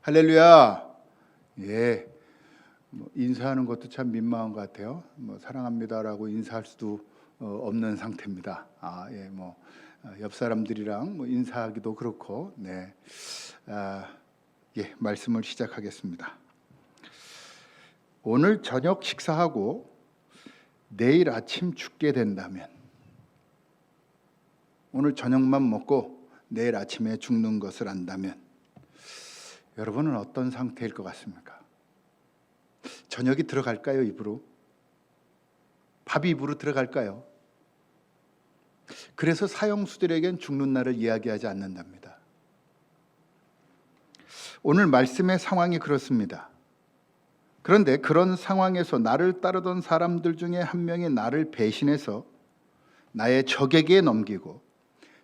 할렐루야. 예, 인사하는 것도 참 민망한 것 같아요. 사랑합니다라고 인사할 수도 없는 상태입니다. 옆 사람들이랑 인사하기도 그렇고, 네, 말씀을 시작하겠습니다. 오늘 저녁 식사하고 내일 아침 죽게 된다면, 오늘 저녁만 먹고 내일 아침에 죽는 것을 안다면 여러분은 어떤 상태일 것 같습니까? 저녁이 들어갈까요? 입으로? 밥이 입으로 들어갈까요? 그래서 사형수들에겐 죽는 날을 이야기하지 않는답니다. 오늘 말씀의 상황이 그렇습니다. 그런데 그런 상황에서 나를 따르던 사람들 중에 한 명이 나를 배신해서 나의 적에게 넘기고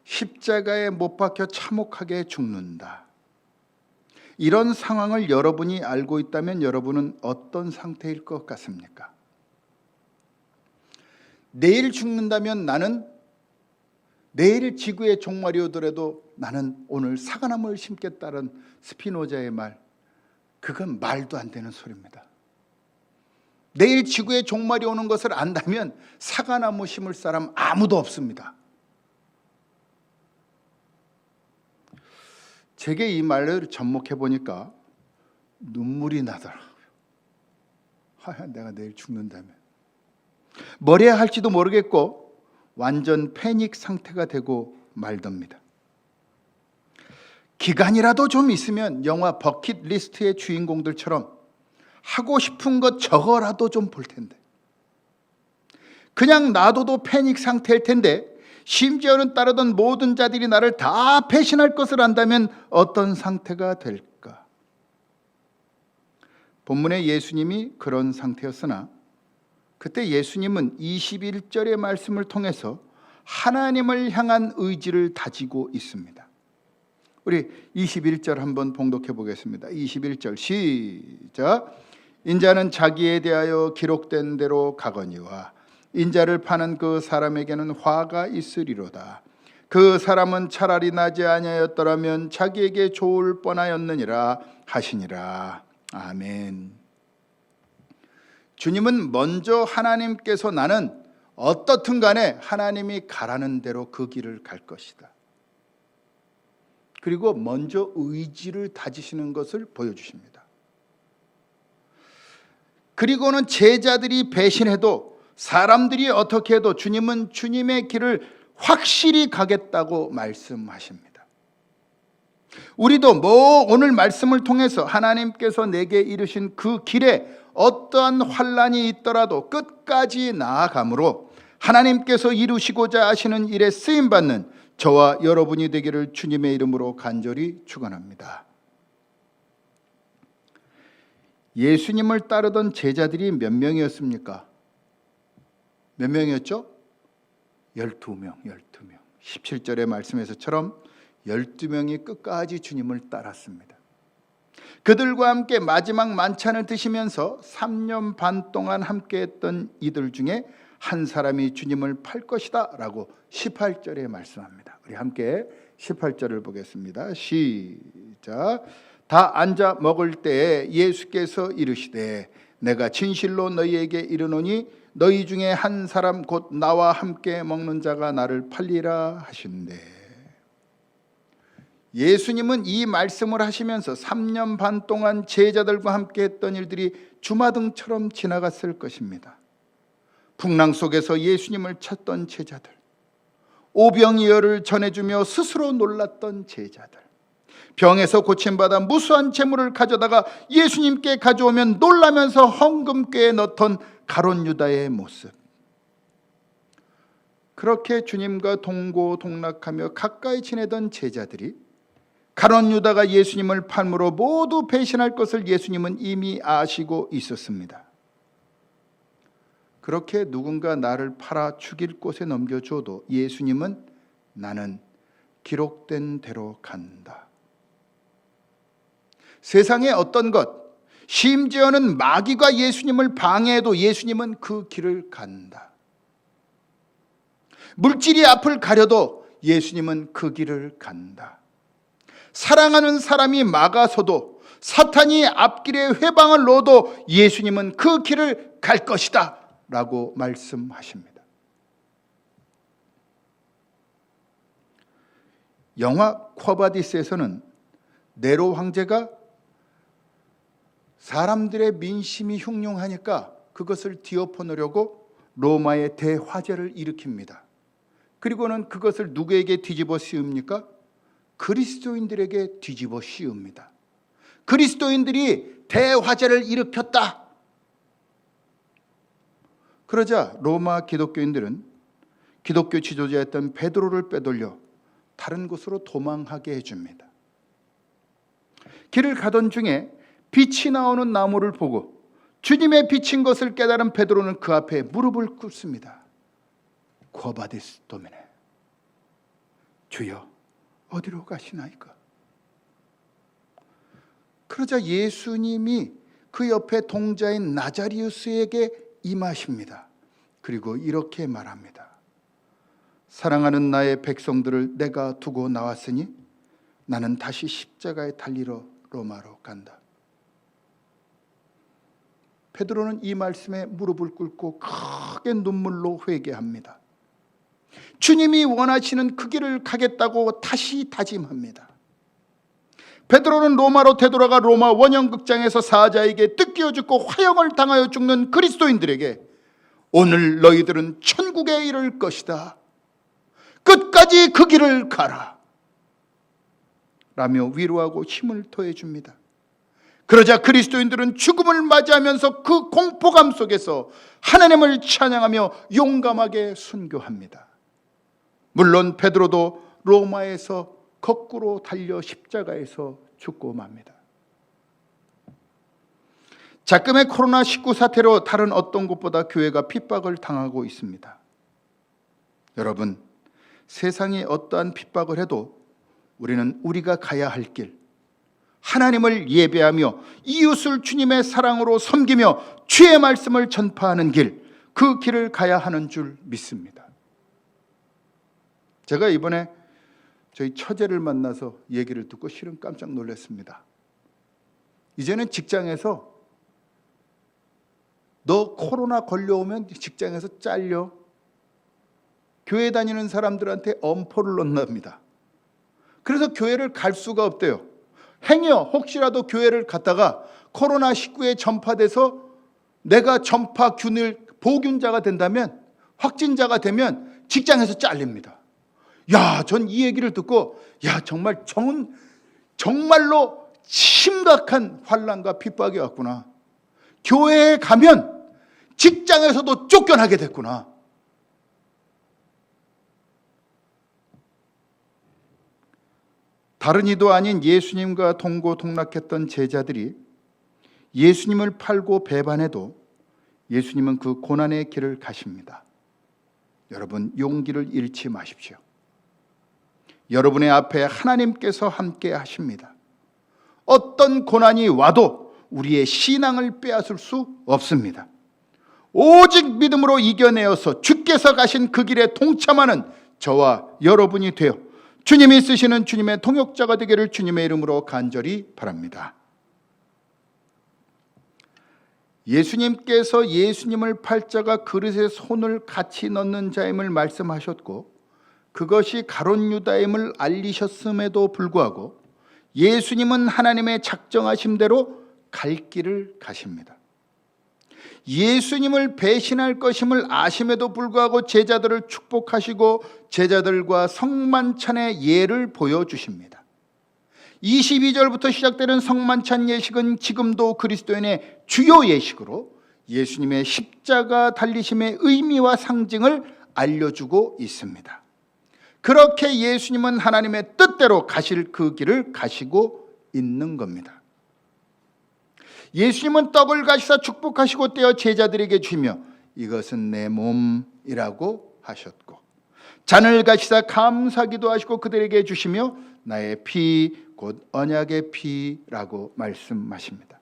십자가에 못 박혀 참혹하게 죽는다. 이런 상황을 여러분이 알고 있다면 여러분은 어떤 상태일 것 같습니까? 내일 죽는다면 나는 내일 지구의 종말이 오더라도 나는 오늘 사과나무를 심겠다는 스피노자의 말, 그건 말도 안 되는 소리입니다. 내일 지구의 종말이 오는 것을 안다면 사과나무 심을 사람 아무도 없습니다. 제게 이 말을 접목해 보니까 눈물이 나더라고요. 내가 내일 죽는다면. 뭘 해야 할지도 모르겠고 완전 패닉 상태가 되고 말답니다. 기간이라도 좀 있으면 영화 버킷리스트의 주인공들처럼 하고 싶은 것 저거라도 좀 볼 텐데, 그냥 놔둬도 패닉 상태일 텐데, 심지어는 따르던 모든 자들이 나를 다 배신할 것을 안다면 어떤 상태가 될까? 본문의 예수님이 그런 상태였으나 그때 예수님은 21절의 말씀을 통해서 하나님을 향한 의지를 다지고 있습니다. 우리 21절 한번 봉독해 보겠습니다. 21절 시작. 인자는 자기에 대하여 기록된 대로 가거니와 인자를 파는 그 사람에게는 화가 있으리로다. 그 사람은 차라리 나지 아니하였더라면 자기에게 좋을 뻔하였느니라 하시니라. 아멘. 주님은 먼저 하나님께서 나는 어떻든 간에 하나님이 가라는 대로 그 길을 갈 것이다. 그리고 먼저 의지를 다지시는 것을 보여주십니다. 그리고는 제자들이 배신해도, 사람들이 어떻게 해도 주님은 주님의 길을 확실히 가겠다고 말씀하십니다. 우리도 오늘 말씀을 통해서 하나님께서 내게 이르신 그 길에 어떠한 환난이 있더라도 끝까지 나아가므로 하나님께서 이루시고자 하시는 일에 쓰임받는 저와 여러분이 되기를 주님의 이름으로 간절히 축원합니다. 예수님을 따르던 제자들이 몇 명이었습니까? 몇 명이었죠? 12명. 17절의 말씀에서처럼 12명이 끝까지 주님을 따랐습니다. 그들과 함께 마지막 만찬을 드시면서 3년 반 동안 함께했던 이들 중에 한 사람이 주님을 팔 것이다 라고 18절에 말씀합니다. 우리 함께 18절을 보겠습니다. 시작. 다 앉아 먹을 때에 예수께서 이르시되 내가 진실로 너희에게 이르노니 너희 중에 한 사람 곧 나와 함께 먹는 자가 나를 팔리라 하신대. 예수님은 이 말씀을 하시면서 3년 반 동안 제자들과 함께 했던 일들이 주마등처럼 지나갔을 것입니다. 풍랑 속에서 예수님을 찾던 제자들, 오병이어를 전해주며 스스로 놀랐던 제자들, 병에서 고침받아 무수한 재물을 가져다가 예수님께 가져오면 놀라면서 헌금궤에 넣던 가룟 유다의 모습, 그렇게 주님과 동고동락하며 가까이 지내던 제자들이 가룟 유다가 예수님을 팔므로 모두 배신할 것을 예수님은 이미 아시고 있었습니다. 그렇게 누군가 나를 팔아 죽일 곳에 넘겨줘도 예수님은 나는 기록된 대로 간다. 세상의 어떤 것, 심지어는 마귀가 예수님을 방해해도 예수님은 그 길을 간다. 물질이 앞을 가려도 예수님은 그 길을 간다. 사랑하는 사람이 막아서도, 사탄이 앞길에 회방을 놓아도 예수님은 그 길을 갈 것이다 라고 말씀하십니다. 영화 쿼바디스에서는 네로 황제가 사람들의 민심이 흉흉하니까 그것을 뒤엎어놓으려고 로마의 대화재를 일으킵니다. 그리고는 그것을 누구에게 뒤집어 씌웁니까? 그리스도인들에게 뒤집어 씌웁니다. 그리스도인들이 대화재를 일으켰다. 그러자 로마 기독교인들은 기독교 지도자였던 베드로를 빼돌려 다른 곳으로 도망하게 해줍니다. 길을 가던 중에 빛이 나오는 나무를 보고 주님의 빛인 것을 깨달은 베드로는 그 앞에 무릎을 꿇습니다. 쿼바디스 도미네, 주여 어디로 가시나이까? 그러자 예수님이 그 옆에 동자인 나자리우스에게 임하십니다. 그리고 이렇게 말합니다. 사랑하는 나의 백성들을 내가 두고 나왔으니 나는 다시 십자가에 달리러 로마로 간다. 베드로는 이 말씀에 무릎을 꿇고 크게 눈물로 회개합니다. 주님이 원하시는 그 길을 가겠다고 다시 다짐합니다. 베드로는 로마로 되돌아가 로마 원형극장에서 사자에게 뜯겨 죽고 화형을 당하여 죽는 그리스도인들에게 오늘 너희들은 천국에 이를 것이다. 끝까지 그 길을 가라. 라며 위로하고 힘을 더해줍니다. 그러자 그리스도인들은 죽음을 맞이하면서 그 공포감 속에서 하나님을 찬양하며 용감하게 순교합니다. 물론 베드로도 로마에서 거꾸로 달려 십자가에서 죽고 맙니다. 작금의 코로나19 사태로 다른 어떤 곳보다 교회가 핍박을 당하고 있습니다. 여러분, 세상이 어떠한 핍박을 해도 우리는 우리가 가야 할 길, 하나님을 예배하며 이웃을 주님의 사랑으로 섬기며 주의 말씀을 전파하는 길, 그 길을 가야 하는 줄 믿습니다. 제가 이번에 저희 처제를 만나서 얘기를 듣고 실은 깜짝 놀랐습니다. 이제는 직장에서 너 코로나 걸려오면 직장에서 잘려. 교회 다니는 사람들한테 엄포를 넣는답니다. 그래서 교회를 갈 수가 없대요. 행여 혹시라도 교회를 갔다가 코로나19에 전파돼서 내가 전파균을 보균자가 된다면, 확진자가 되면 직장에서 잘립니다. 야, 전 이 얘기를 듣고 정말로 심각한 환난과 핍박이 왔구나. 교회에 가면 직장에서도 쫓겨나게 됐구나. 다른 이도 아닌 예수님과 동고동락했던 제자들이 예수님을 팔고 배반해도 예수님은 그 고난의 길을 가십니다. 여러분, 용기를 잃지 마십시오. 여러분의 앞에 하나님께서 함께 하십니다. 어떤 고난이 와도 우리의 신앙을 빼앗을 수 없습니다. 오직 믿음으로 이겨내어서 주께서 가신 그 길에 동참하는 저와 여러분이 되어 주님이 쓰시는 주님의 통역자가 되기를 주님의 이름으로 간절히 바랍니다. 예수님께서 예수님을 팔자가 그릇에 손을 같이 넣는 자임을 말씀하셨고 그것이 가룟 유다임을 알리셨음에도 불구하고 예수님은 하나님의 작정하신 대로 갈 길을 가십니다. 예수님을 배신할 것임을 아심에도 불구하고 제자들을 축복하시고 제자들과 성만찬의 예를 보여주십니다. 22절부터 시작되는 성만찬 예식은 지금도 그리스도인의 주요 예식으로 예수님의 십자가 달리심의 의미와 상징을 알려주고 있습니다. 그렇게 예수님은 하나님의 뜻대로 가실 그 길을 가시고 있는 겁니다. 예수님은 떡을 가시사 축복하시고 떼어 제자들에게 주며 이것은 내 몸이라고 하셨고, 잔을 가시사 감사기도 하시고 그들에게 주시며 나의 피 곧 언약의 피라고 말씀하십니다.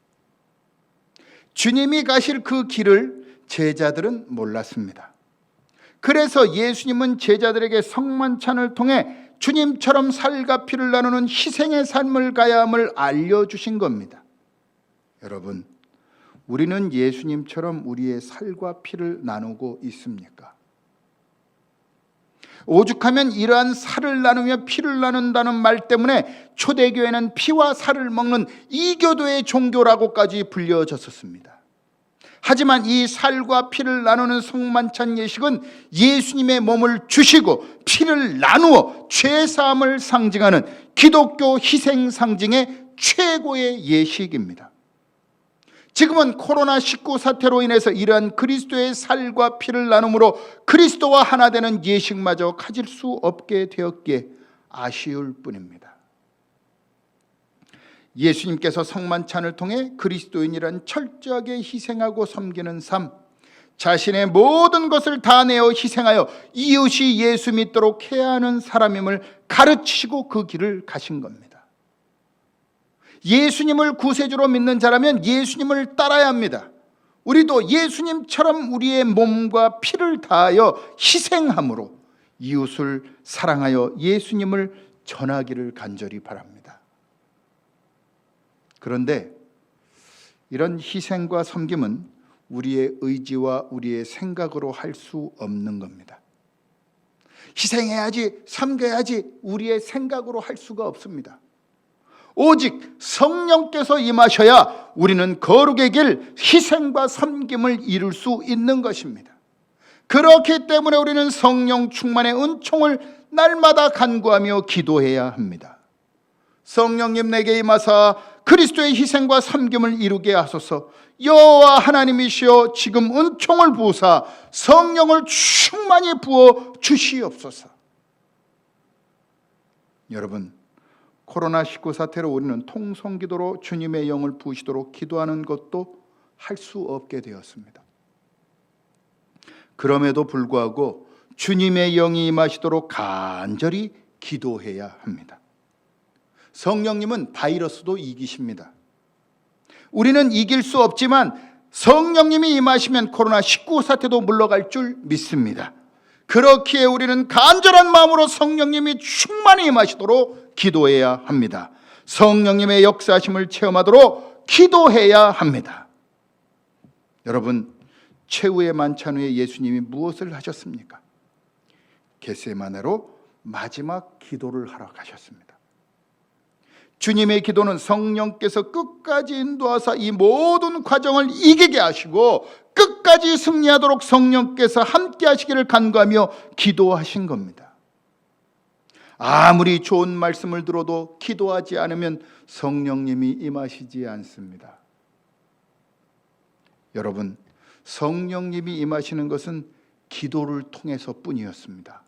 주님이 가실 그 길을 제자들은 몰랐습니다. 그래서 예수님은 제자들에게 성만찬을 통해 주님처럼 살과 피를 나누는 희생의 삶을 가야 함을 알려주신 겁니다. 여러분, 우리는 예수님처럼 우리의 살과 피를 나누고 있습니까? 오죽하면 이러한 살을 나누며 피를 나눈다는 말 때문에 초대교회는 피와 살을 먹는 이교도의 종교라고까지 불려졌었습니다. 하지만 이 살과 피를 나누는 성만찬 예식은 예수님의 몸을 주시고 피를 나누어 죄사함을 상징하는 기독교 희생 상징의 최고의 예식입니다. 지금은 코로나19 사태로 인해서 이러한 그리스도의 살과 피를 나눔으로 그리스도와 하나 되는 예식마저 가질 수 없게 되었기에 아쉬울 뿐입니다. 예수님께서 성만찬을 통해 그리스도인이란 철저하게 희생하고 섬기는 삶, 자신의 모든 것을 다 내어 희생하여 이웃이 예수 믿도록 해야 하는 사람임을 가르치시고 그 길을 가신 겁니다. 예수님을 구세주로 믿는 자라면 예수님을 따라야 합니다. 우리도 예수님처럼 우리의 몸과 피를 다하여 희생함으로 이웃을 사랑하여 예수님을 전하기를 간절히 바랍니다. 그런데 이런 희생과 섬김은 우리의 의지와 우리의 생각으로 할 수 없는 겁니다. 희생해야지, 섬겨야지 우리의 생각으로 할 수가 없습니다. 오직 성령께서 임하셔야 우리는 거룩의 길, 희생과 섬김을 이룰 수 있는 것입니다. 그렇기 때문에 우리는 성령 충만의 은총을 날마다 간구하며 기도해야 합니다. 성령님 내게 임하사 그리스도의 희생과 섬김을 이루게 하소서. 여호와 하나님이시여 지금 은총을 부으사 성령을 충만히 부어 주시옵소서. 여러분, 코로나19 사태로 우리는 통성기도로 주님의 영을 부으시도록 기도하는 것도 할 수 없게 되었습니다. 그럼에도 불구하고 주님의 영이 임하시도록 간절히 기도해야 합니다. 성령님은 바이러스도 이기십니다. 우리는 이길 수 없지만 성령님이 임하시면 코로나19 사태도 물러갈 줄 믿습니다. 그렇기에 우리는 간절한 마음으로 성령님이 충만히 임하시도록 기도해야 합니다. 성령님의 역사하심을 체험하도록 기도해야 합니다. 여러분, 최후의 만찬 후에 예수님이 무엇을 하셨습니까? 겟세마네로 마지막 기도를 하러 가셨습니다. 주님의 기도는 성령께서 끝까지 인도하사 이 모든 과정을 이기게 하시고 끝까지 승리하도록 성령께서 함께 하시기를 간구하며 기도하신 겁니다. 아무리 좋은 말씀을 들어도 기도하지 않으면 성령님이 임하시지 않습니다. 여러분, 성령님이 임하시는 것은 기도를 통해서 뿐이었습니다.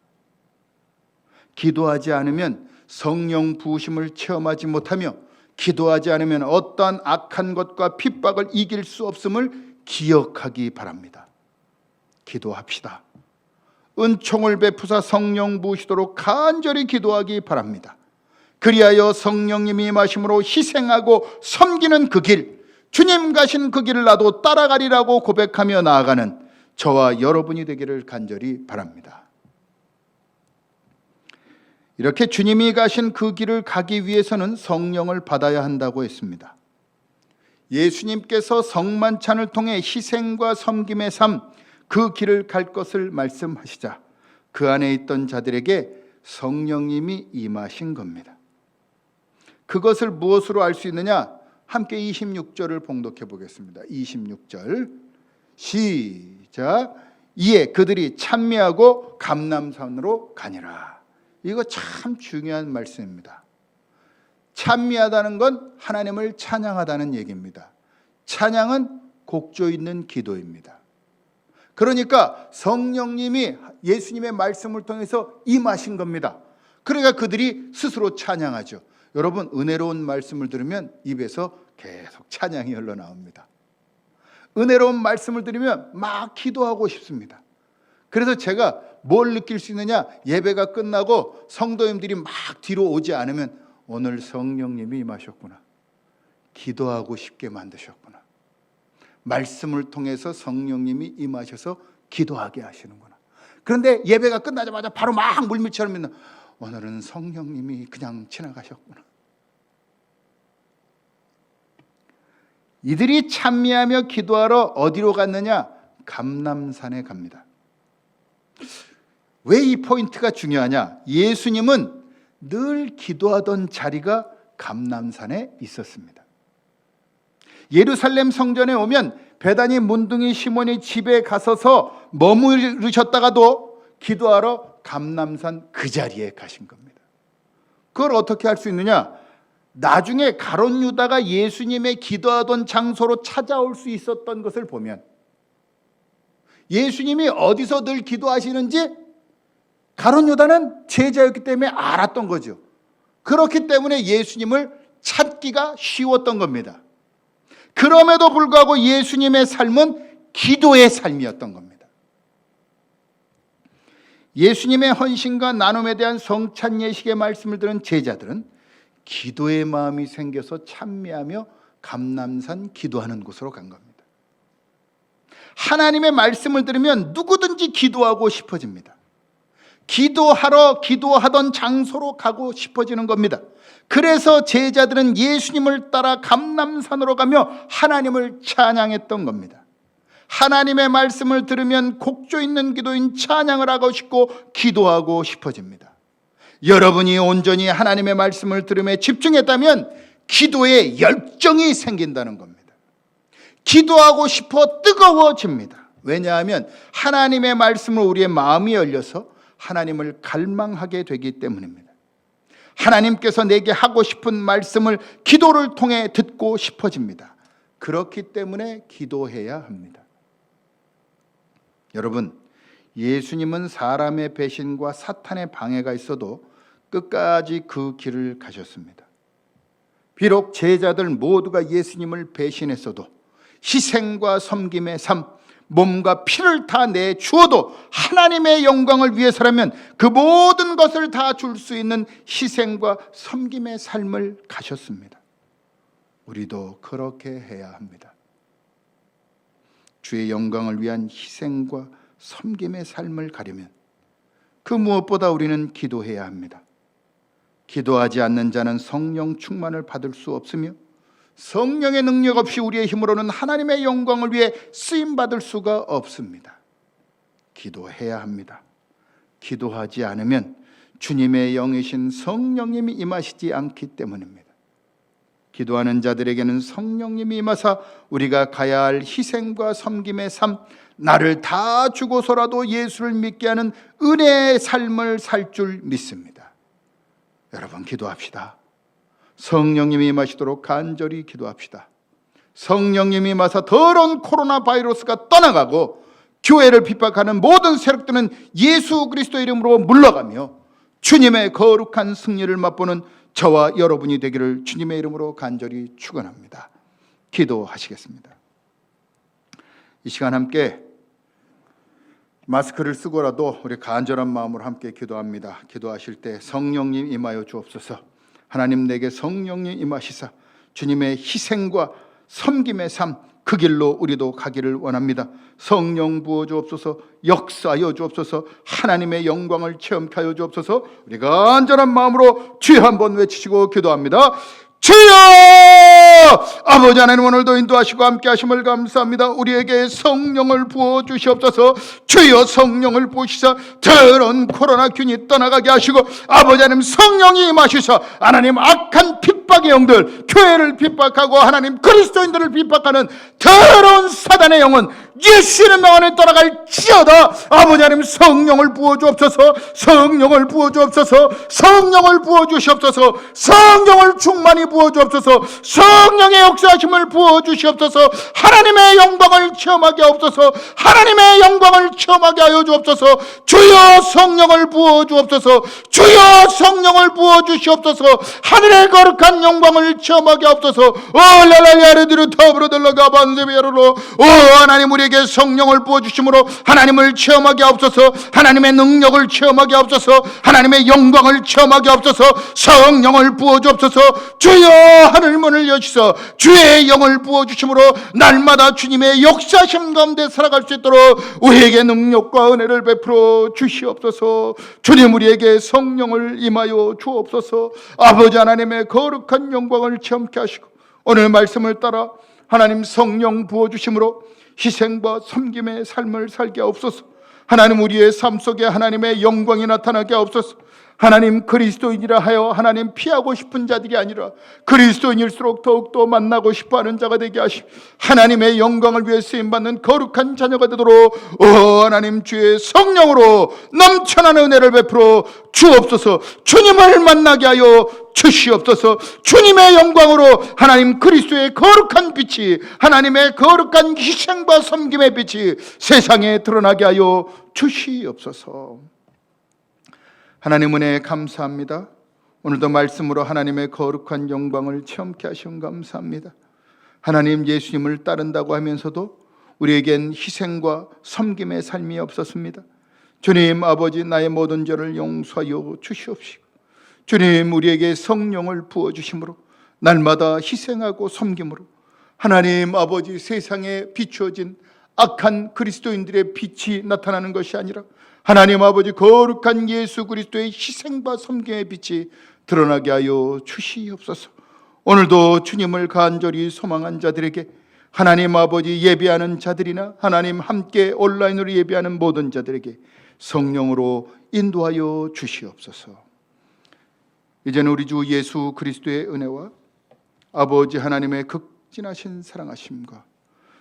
기도하지 않으면 성령 부으심을 체험하지 못하며 기도하지 않으면 어떠한 악한 것과 핍박을 이길 수 없음을 기억하기 바랍니다. 기도합시다. 은총을 베푸사 성령 부으시도록 간절히 기도하기 바랍니다. 그리하여 성령님이 임하심으로 희생하고 섬기는 그 길, 주님 가신 그 길을 나도 따라가리라고 고백하며 나아가는 저와 여러분이 되기를 간절히 바랍니다. 이렇게 주님이 가신 그 길을 가기 위해서는 성령을 받아야 한다고 했습니다. 예수님께서 성만찬을 통해 희생과 섬김의 삶, 그 길을 갈 것을 말씀하시자 그 안에 있던 자들에게 성령님이 임하신 겁니다. 그것을 무엇으로 알 수 있느냐? 함께 26절을 봉독해 보겠습니다. 26절 시작. 이에 그들이 찬미하고 감람산으로 가니라. 이거 참 중요한 말씀입니다. 찬미하다는 건 하나님을 찬양하다는 얘기입니다. 찬양은 곡조 있는 기도입니다. 그러니까 성령님이 예수님의 말씀을 통해서 임하신 겁니다. 그러니까 그들이 스스로 찬양하죠. 여러분, 은혜로운 말씀을 들으면 입에서 계속 찬양이 흘러나옵니다. 은혜로운 말씀을 들으면 막 기도하고 싶습니다. 그래서 제가 뭘 느낄 수 있느냐? 예배가 끝나고 성도님들이 막 뒤로 오지 않으면 오늘 성령님이 임하셨구나. 기도하고 싶게 만드셨구나. 말씀을 통해서 성령님이 임하셔서 기도하게 하시는구나. 그런데 예배가 끝나자마자 바로 막 물밀처럼 믿는, 오늘은 성령님이 그냥 지나가셨구나. 이들이 찬미하며 기도하러 어디로 갔느냐? 감람산에 갑니다. 왜 이 포인트가 중요하냐? 예수님은 늘 기도하던 자리가 감람산에 있었습니다. 예루살렘 성전에 오면 베다니 문둥이 시몬이 집에 가서서 머무르셨다가도 기도하러 감람산 그 자리에 가신 겁니다. 그걸 어떻게 할 수 있느냐? 나중에 가룟 유다가 예수님의 기도하던 장소로 찾아올 수 있었던 것을 보면 예수님이 어디서 늘 기도하시는지 가룟 유다는 제자였기 때문에 알았던 거죠. 그렇기 때문에 예수님을 찾기가 쉬웠던 겁니다. 그럼에도 불구하고 예수님의 삶은 기도의 삶이었던 겁니다. 예수님의 헌신과 나눔에 대한 성찬 예식의 말씀을 들은 제자들은 기도의 마음이 생겨서 찬미하며 감람산 기도하는 곳으로 간 겁니다. 하나님의 말씀을 들으면 누구든지 기도하고 싶어집니다. 기도하러 기도하던 장소로 가고 싶어지는 겁니다. 그래서 제자들은 예수님을 따라 감람산으로 가며 하나님을 찬양했던 겁니다. 하나님의 말씀을 들으면 곡조 있는 기도인 찬양을 하고 싶고 기도하고 싶어집니다. 여러분이 온전히 하나님의 말씀을 들음에 집중했다면 기도에 열정이 생긴다는 겁니다. 기도하고 싶어 뜨거워집니다. 왜냐하면 하나님의 말씀을 우리의 마음이 열려서 하나님을 갈망하게 되기 때문입니다. 하나님께서 내게 하고 싶은 말씀을 기도를 통해 듣고 싶어집니다. 그렇기 때문에 기도해야 합니다. 여러분, 예수님은 사람의 배신과 사탄의 방해가 있어도 끝까지 그 길을 가셨습니다. 비록 제자들 모두가 예수님을 배신했어도 희생과 섬김의 삶, 몸과 피를 다 내주어도 하나님의 영광을 위해서라면 그 모든 것을 다 줄 수 있는 희생과 섬김의 삶을 가셨습니다. 우리도 그렇게 해야 합니다. 주의 영광을 위한 희생과 섬김의 삶을 가려면 그 무엇보다 우리는 기도해야 합니다. 기도하지 않는 자는 성령 충만을 받을 수 없으며 성령의 능력 없이 우리의 힘으로는 하나님의 영광을 위해 쓰임받을 수가 없습니다. 기도해야 합니다. 기도하지 않으면 주님의 영이신 성령님이 임하시지 않기 때문입니다. 기도하는 자들에게는 성령님이 임하사 우리가 가야 할 희생과 섬김의 삶, 나를 다 주고서라도 예수를 믿게 하는 은혜의 삶을 살 줄 믿습니다. 여러분, 기도합시다. 성령님이 임하시도록 간절히 기도합시다. 성령님이 임하사 더러운 코로나 바이러스가 떠나가고 교회를 핍박하는 모든 세력들은 예수 그리스도 이름으로 물러가며 주님의 거룩한 승리를 맛보는 저와 여러분이 되기를 주님의 이름으로 간절히 축원합니다. 기도하시겠습니다. 이 시간 함께 마스크를 쓰고라도 우리 간절한 마음으로 함께 기도합니다. 기도하실 때 성령님 임하여 주옵소서. 하나님, 내게 성령님 임하시사 주님의 희생과 섬김의 삶, 그 길로 우리도 가기를 원합니다. 성령 부어 주옵소서. 역사하여 주옵소서. 하나님의 영광을 체험케 하여 주옵소서. 우리가 간절한 마음으로 주여 한번 외치시고 기도합니다. 주여! 아버지 하나님, 오늘도 인도하시고 함께 하심을 감사합니다. 우리에게 성령을 부어 주시옵소서. 주여, 성령을 부으시사 더러운 코로나균이 떠나가게 하시고 아버지 하나님, 성령이 임하시사 하나님 악한 핍박의 영들, 교회를 핍박하고 하나님 그리스도인들을 핍박하는 더러운 사단의 영은 예수의 명 안에 떠나갈지어다. 아버지 하나님, 성령을 부어 주옵소서. 성령을 부어 주옵소서. 성령을 부어 주시옵소서. 성령을 충만히 부어 주옵소서. 성령의 역사하심을 부어 주시옵소서. 하나님의 영광을 체험하게 하옵소서. 하나님의 영광을 체험하게 하여 주옵소서. 주여, 성령을 부어 주옵소서. 주여, 성령을 부어 주시옵소서. 하늘의 거룩한 영광을 체험하게 하옵소서. 랄랄야르디르 터브르들러가 반세비야르로. 오 하나님, 우리에게 성령을 부어 주심으로 하나님을 체험하게 하옵소서. 하나님의 능력을 체험하게 하옵소서. 하나님의 영광을 체험하게 하옵소서. 성령을 부어 주옵소서. 주여, 하늘문을 여시서 주의 영을 부어 주심으로 날마다 주님의 역사심 가운데 살아갈 수 있도록 우리에게 능력과 은혜를 베풀어 주시옵소서. 주님, 우리에게 성령을 임하여 주옵소서. 아버지 하나님의 거룩한 영광을 체험케 하시고 오늘 말씀을 따라 하나님 성령 부어주심으로 희생과 섬김의 삶을 살게 하옵소서. 하나님 우리의 삶 속에 하나님의 영광이 나타나게 하옵소서. 하나님 그리스도인이라 하여 하나님 피하고 싶은 자들이 아니라 그리스도인일수록 더욱더 만나고 싶어하는 자가 되게 하시고 하나님의 영광을 위해 쓰임받는 거룩한 자녀가 되도록 하나님 주의 성령으로 넘쳐나는 은혜를 베풀어 주옵소서. 주님을 만나게 하여 주시옵소서. 주님의 영광으로 하나님 그리스도의 거룩한 빛이 하나님의 거룩한 희생과 섬김의 빛이 세상에 드러나게 하여 주시옵소서. 하나님 은혜 감사합니다. 오늘도 말씀으로 하나님의 거룩한 영광을 체험케 하시면 감사합니다. 하나님 예수님을 따른다고 하면서도 우리에겐 희생과 섬김의 삶이 없었습니다. 주님 아버지 나의 모든 죄를 용서하여 주시옵시고 주님 우리에게 성령을 부어주심으로 날마다 희생하고 섬김으로 하나님 아버지 세상에 비추어진 악한 그리스도인들의 빛이 나타나는 것이 아니라 하나님 아버지 거룩한 예수 그리스도의 희생과 섬김의 빛이 드러나게 하여 주시옵소서. 오늘도 주님을 간절히 소망한 자들에게 하나님 아버지 예배하는 자들이나 하나님 함께 온라인으로 예배하는 모든 자들에게 성령으로 인도하여 주시옵소서. 이제는 우리 주 예수 그리스도의 은혜와 아버지 하나님의 극진하신 사랑하심과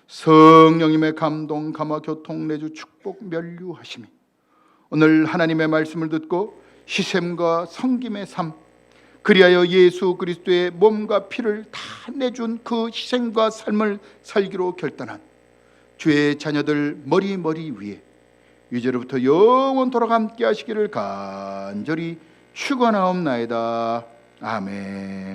성령님의 감동, 감화, 교통, 내주, 축복, 면류하심이 오늘 하나님의 말씀을 듣고 희생과 섬김의 삶, 그리하여 예수 그리스도의 몸과 피를 다 내준 그 희생과 삶을 살기로 결단한 주의 자녀들 머리 위에 이제로부터 영원토록 함께 하시기를 간절히 축원하옵나이다. 아멘.